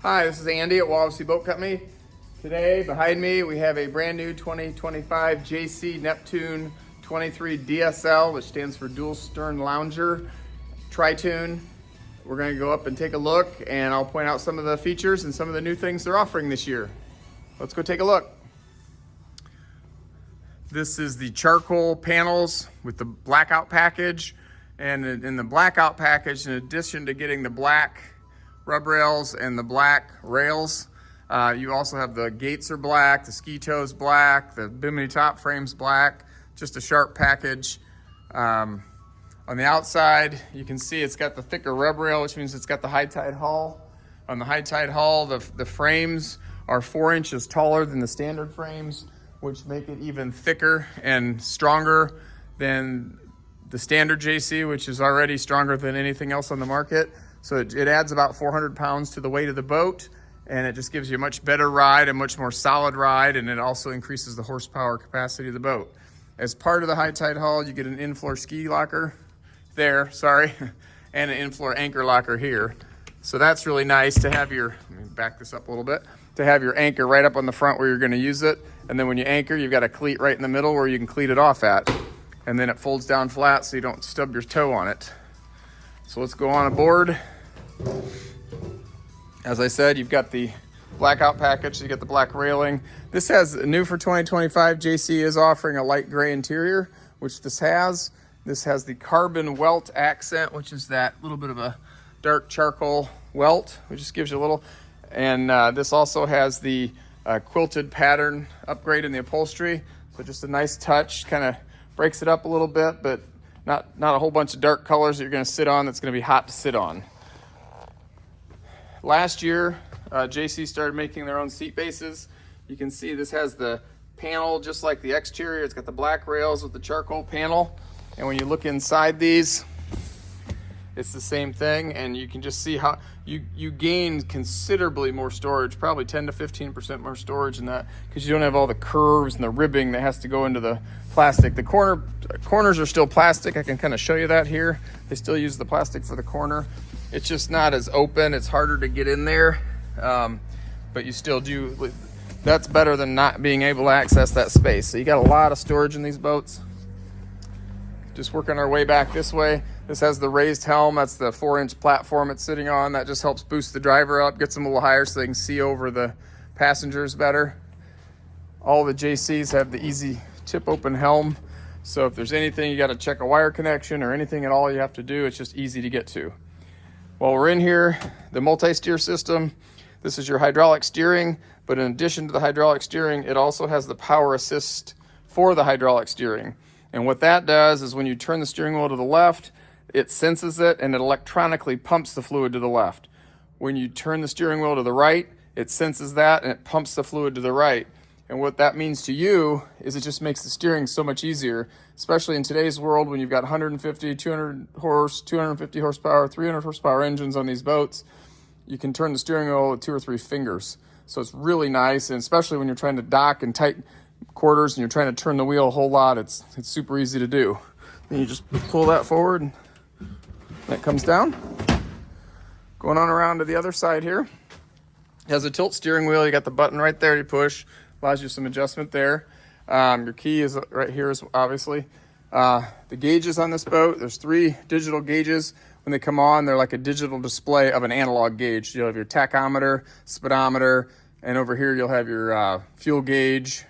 Hi, this is Andy at Wallasey Boat Company. Today, behind me, we have a brand new 2025 JC NepToon 23 DSL, which stands for Dual Stern Lounger, TriToon. We're going to go up and take a look, and I'll point out some of the features and some of the new things they're offering this year. Let's go take a look. This is the charcoal panels with the blackout package. And in the blackout package, in addition to getting the black rub rails and the black rails, you also have the gates are black, the ski toes black, the bimini top frame's black, just a sharp package. On the outside, you can see it's got the thicker rub rail, which means it's got the high tide hull. On the high tide hull, the frames are 4 inches taller than the standard frames, which make it even thicker and stronger than the standard JC, which is already stronger than anything else on the market. So it adds about 400 pounds to the weight of the boat, and it just gives you a much better ride, a much more solid ride, and it also increases the horsepower capacity of the boat. As part of the high tide hull, you get an in-floor ski locker there, and an in-floor anchor locker here. So that's really nice to have your, let me back this up a little bit, to have your anchor right up on the front where you're gonna use it. And then when you anchor, you've got a cleat right in the middle where you can cleat it off at. And then it folds down flat so you don't stub your toe on it. So let's go on aboard. As I said, you've got the blackout package, so you get the black railing. This has, new for 2025, JC is offering a light gray interior, which this has. This has the carbon welt accent, which is that little bit of a dark charcoal welt, which just gives you a little. And this also has the quilted pattern upgrade in the upholstery. So just a nice touch, kind of breaks it up a little bit, but not a whole bunch of dark colors that you're going to sit on that's going to be hot to sit on. Last year, JC started making their own seat bases. You can see this has the panel just like the exterior. It's got the black rails with the charcoal panel. And when you look inside these, it's the same thing, and you can just see how you gain considerably more storage, probably 10 to 15% more storage in that, because you don't have all the curves and the ribbing that has to go into the plastic. The corners are still plastic. I can kind of show you that here. They still use the plastic for the corner. It's just not as open. It's harder to get in there, but you still do. That's better than not being able to access that space. So you got a lot of storage in these boats. Just working our way back this way. This has the raised helm. That's the 4-inch platform it's sitting on. That just helps boost the driver up, gets them a little higher so they can see over the passengers better. All the JCs have the easy tip open helm. So if there's anything you got to check a wire connection or anything at all you have to do, it's just easy to get to. While we're in here, the multi-steer system, this is your hydraulic steering, but in addition to the hydraulic steering, it also has the power assist for the hydraulic steering. And what that does is when you turn the steering wheel to the left, it senses it and it electronically pumps the fluid to the left. When you turn the steering wheel to the right, it senses that and it pumps the fluid to the right. And what that means to you is it just makes the steering so much easier, especially in today's world when you've got 150, 200 horse, 250 horsepower, 300 horsepower engines on these boats. You can turn the steering wheel with 2 or 3 fingers. So it's really nice, and especially when you're trying to dock and tighten quarters and you're trying to turn the wheel a whole lot, it's super easy to do. Then you just pull that forward and that comes down. Going on around to the other side here. It has a tilt steering wheel. You got the button right there you push. Allows you some adjustment there. Your key is right here, is obviously. The gauges on this boat, there's 3 digital gauges. When they come on, they're like a digital display of an analog gauge. You'll have your tachometer, speedometer, and over here you'll have your fuel gauge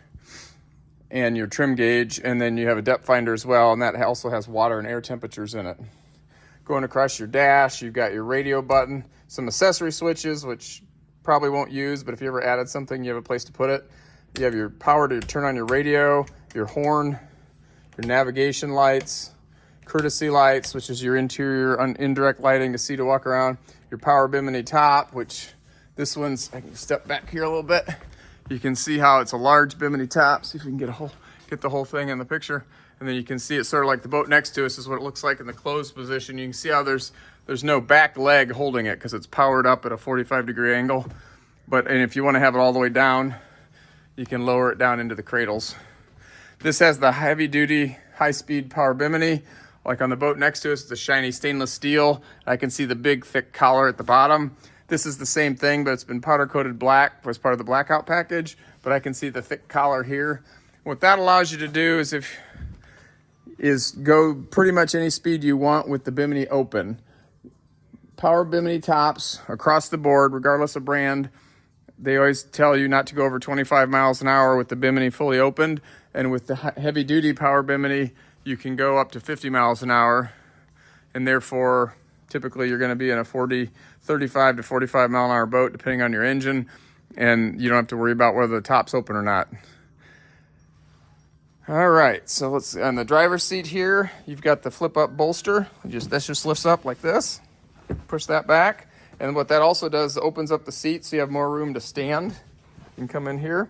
and your trim gauge, and then you have a depth finder as well, and that also has water and air temperatures in it. Going across your dash, you've got your radio button, some accessory switches, which probably won't use, but if you ever added something, you have a place to put it. You have your power to turn on your radio, your horn, your navigation lights, courtesy lights, which is your interior indirect lighting to see to walk around, your power bimini top, which this one's, I can step back here a little bit. You can see how it's a large bimini top. See if we can get the whole thing in the picture. And then you can see it's sort of like the boat next to us is what it looks like in the closed position. You can see how there's no back leg holding it because it's powered up at a 45-degree angle. And if you want to have it all the way down, you can lower it down into the cradles. This has the heavy-duty, high-speed power bimini. Like on the boat next to us, it's a shiny stainless steel. I can see the big, thick collar at the bottom. This is the same thing, but it's been powder coated black as part of the blackout package, but I can see the thick collar here. What that allows you to do is go pretty much any speed you want with the Bimini open. Power Bimini tops across the board, regardless of brand. They always tell you not to go over 25 miles an hour with the Bimini fully opened. And with the heavy duty Power Bimini, you can go up to 50 miles an hour. And therefore, typically you're gonna be in a 35 to 45 mile an hour boat, depending on your engine. And you don't have to worry about whether the top's open or not. All right, so let's, on the driver's seat here, you've got the flip up bolster. This just lifts up like this. Push that back. And what that also does, opens up the seat so you have more room to stand. You can come in here.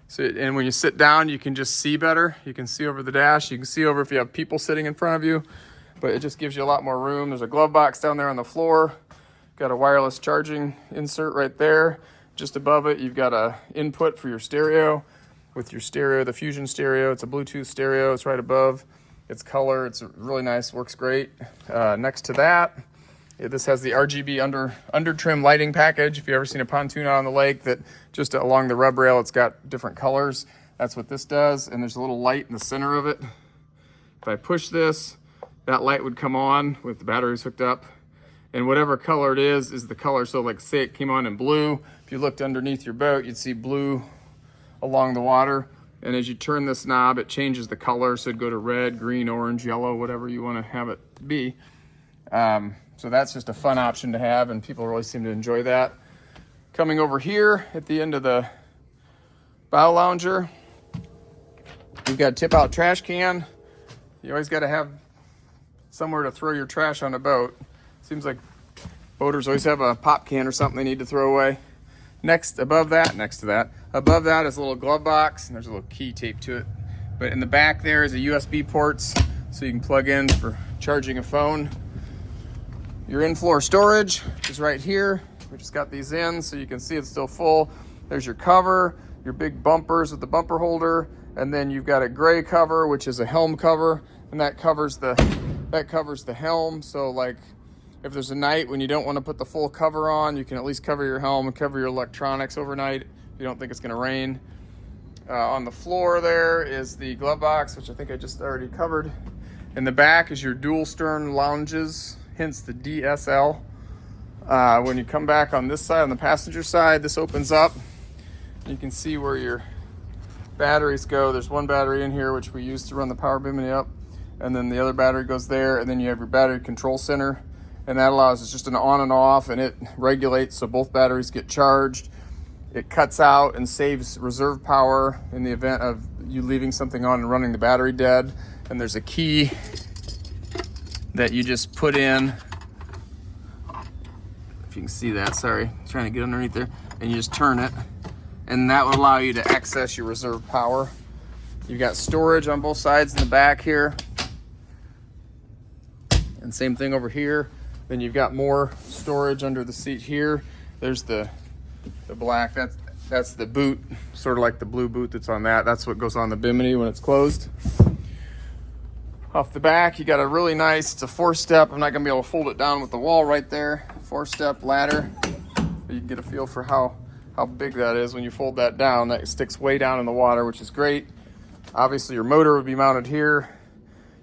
So, and when you sit down, you can just see better. You can see over the dash. You can see over if you have people sitting in front of you, but it just gives you a lot more room. There's a glove box down there on the floor. Got a wireless charging insert right there. Just above it, you've got a input for your stereo. With your stereo, the Fusion stereo, it's a Bluetooth stereo. It's right above. It's color. It's really nice. Works great. Next to that, this has the RGB under trim lighting package. If you've ever seen a pontoon out on the lake that just along the rub rail, it's got different colors. That's what this does. And there's a little light in the center of it. If I push this, that light would come on with the batteries hooked up. And whatever color it is the color. So like say it came on in blue. If you looked underneath your boat, you'd see blue along the water. And as you turn this knob, it changes the color. So it'd go to red, green, orange, yellow, whatever you want to have it be. So that's just a fun option to have, and people really seem to enjoy that. Coming over here at the end of the bow lounger, you've got a tip out trash can. You always got to have somewhere to throw your trash on a boat. Seems like boaters always have a pop can or something they need to throw away. Above that is a little glove box, and there's a little key taped to it. But in the back there is a USB ports, so you can plug in for charging a phone. Your in-floor storage is right here. We just got these in so you can see it's still full. There's your cover, your big bumpers with the bumper holder, and then you've got a gray cover, which is a helm cover, and that covers the helm. So like if there's a night when you don't want to put the full cover on, you can at least cover your helm and cover your electronics overnight if you don't think it's going to rain. On the floor there is the glove box, which I think I just already covered. In the back is your dual stern lounges, hence the DSL. When you come back on this side, on the passenger side, this opens up. You can see where your batteries go. There's one battery in here, which we use to run the Power Bimini up. And then the other battery goes there. And then you have your battery control center. And that allows, it's just an on and off, and it regulates so both batteries get charged. It cuts out and saves reserve power in the event of you leaving something on and running the battery dead. And there's a key that you just put in. If you can see that, sorry, trying to get underneath there. And you just turn it, and that will allow you to access your reserve power. You've got storage on both sides in the back here. And same thing over here. Then you've got more storage under the seat here. There's the black, that's the boot, sort of like the blue boot that's on that. That's what goes on the Bimini when it's closed. Off the back, you got a really nice, it's a 4-step. I'm not gonna be able to fold it down with the wall right there. 4-step ladder. You can get a feel for how big that is when you fold that down. That sticks way down in the water, which is great. Obviously your motor would be mounted here.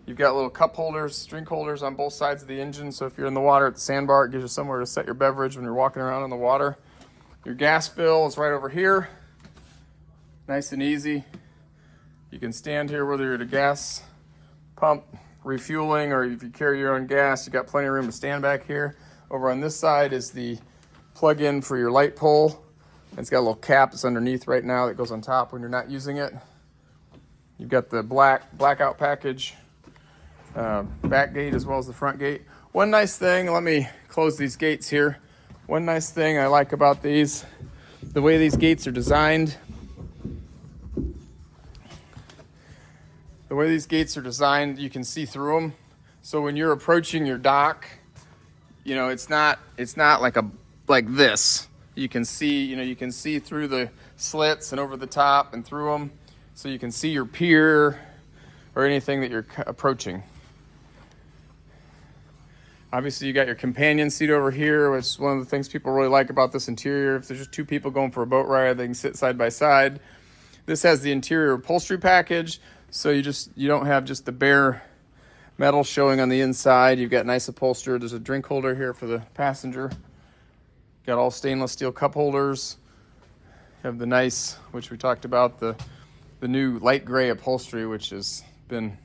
You've got little cup holders, drink holders on both sides of the engine. So if you're in the water at the sandbar, it gives you somewhere to set your beverage when you're walking around in the water. Your gas bill is right over here. Nice and easy. You can stand here whether you're at a gas pump refueling or if you carry your own gas. You got plenty of room to stand back here. Over on this side is the plug-in for your light pole. It's got a little cap that's underneath right now that goes on top when you're not using it. You've got the blackout package, back gate as well as the front gate. One nice thing, let me close these gates here. One nice thing I like about these, the way these gates are designed. The way these gates are designed, you can see through them. So when you're approaching your dock, you know, it's not like this. You can see, you can see through the slits and over the top and through them. So you can see your pier or anything that you're approaching. Obviously, you got your companion seat over here, which is one of the things people really like about this interior. If there's just two people going for a boat ride, they can sit side by side. This has the interior upholstery package, so you don't have just the bare metal showing on the inside. You've got nice upholstery. There's a drink holder here for the passenger. Got all stainless steel cup holders. You have the nice, which we talked about, the new light gray upholstery, which has been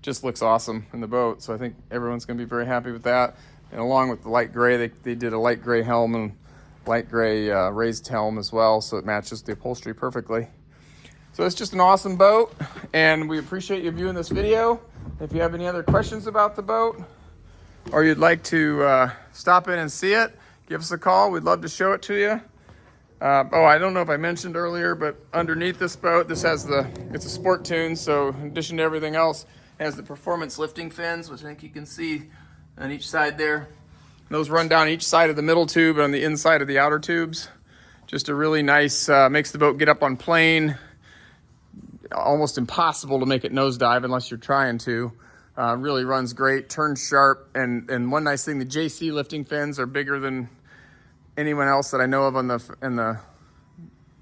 just looks awesome in the boat. So I think everyone's going to be very happy with that. And along with the light gray, they did a light gray helm and light gray raised helm as well, so it matches the upholstery perfectly. So it's just an awesome boat, and we appreciate you viewing this video. If you have any other questions about the boat, or you'd like to stop in and see it, give us a call. We'd love to show it to you. I don't know if I mentioned earlier, but underneath this boat, it's a sport tune, so in addition to everything else, it has the performance lifting fins, which I think you can see on each side there. Those run down each side of the middle tube and on the inside of the outer tubes. Just a really nice, makes the boat get up on plane. Almost impossible to make it nosedive unless you're trying to. Really runs great, turns sharp, and one nice thing, the JC lifting fins are bigger than anyone else that I know of in the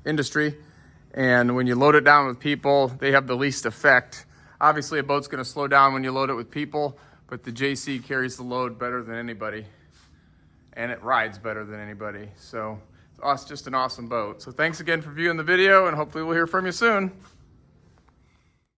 industry. And when you load it down with people, they have the least effect. Obviously, a boat's going to slow down when you load it with people, but the JC carries the load better than anybody, and it rides better than anybody. So it's just an awesome boat. So thanks again for viewing the video, and hopefully we'll hear from you soon.